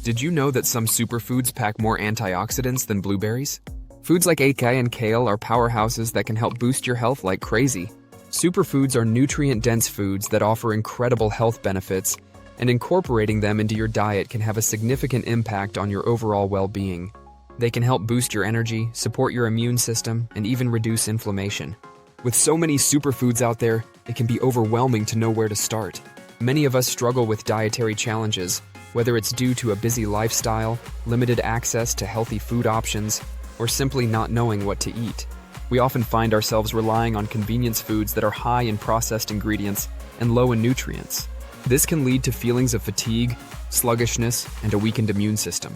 Did you know that some superfoods pack more antioxidants than blueberries? Foods like acai and kale are powerhouses that can help boost your health like crazy. Superfoods are nutrient-dense foods that offer incredible health benefits, and incorporating them into your diet can have a significant impact on your overall well-being. They can help boost your energy, support your immune system, and even reduce inflammation. With so many superfoods out there, it can be overwhelming to know where to start. Many of us struggle with dietary challenges, whether it's due to a busy lifestyle, limited access to healthy food options, or simply not knowing what to eat. We often find ourselves relying on convenience foods that are high in processed ingredients and low in nutrients. This can lead to feelings of fatigue, sluggishness, and a weakened immune system.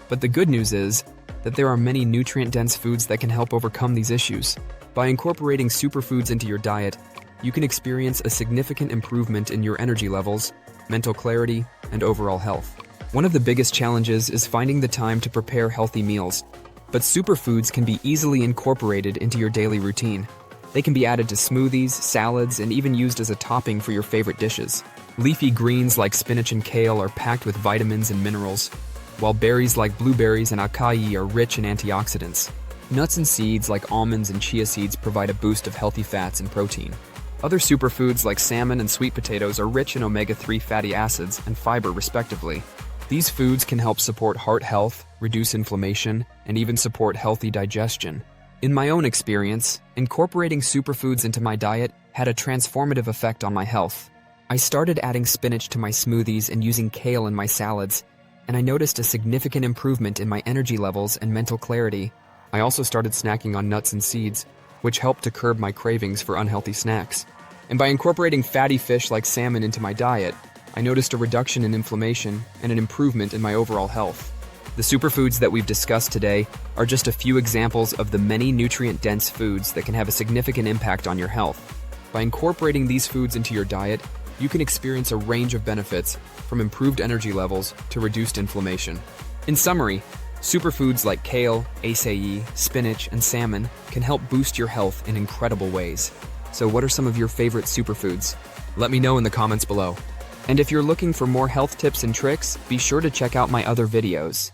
But the good news is that there are many nutrient-dense foods that can help overcome these issues. By incorporating superfoods into your diet, you can experience a significant improvement in your energy levels, mental clarity, and overall health. One of the biggest challenges is finding the time to prepare healthy meals, but superfoods can be easily incorporated into your daily routine. They can be added to smoothies, salads, and even used as a topping for your favorite dishes. Leafy greens like spinach and kale are packed with vitamins and minerals, while berries like blueberries and acai are rich in antioxidants. Nuts and seeds like almonds and chia seeds provide a boost of healthy fats and protein. Other superfoods like salmon and sweet potatoes are rich in omega-3 fatty acids and fiber respectively. These foods can help support heart health, reduce inflammation, and even support healthy digestion. In my own experience, incorporating superfoods into my diet had a transformative effect on my health. I started adding spinach to my smoothies and using kale in my salads, and I noticed a significant improvement in my energy levels and mental clarity. I also started snacking on nuts and seeds, which helped to curb my cravings for unhealthy snacks. And by incorporating fatty fish like salmon into my diet, I noticed a reduction in inflammation and an improvement in my overall health. The superfoods that we've discussed today are just a few examples of the many nutrient-dense foods that can have a significant impact on your health. By incorporating these foods into your diet, you can experience a range of benefits, from improved energy levels to reduced inflammation. In summary, superfoods like kale, acai, spinach, and salmon can help boost your health in incredible ways. So what are some of your favorite superfoods? Let me know in the comments below. And if you're looking for more health tips and tricks, be sure to check out my other videos.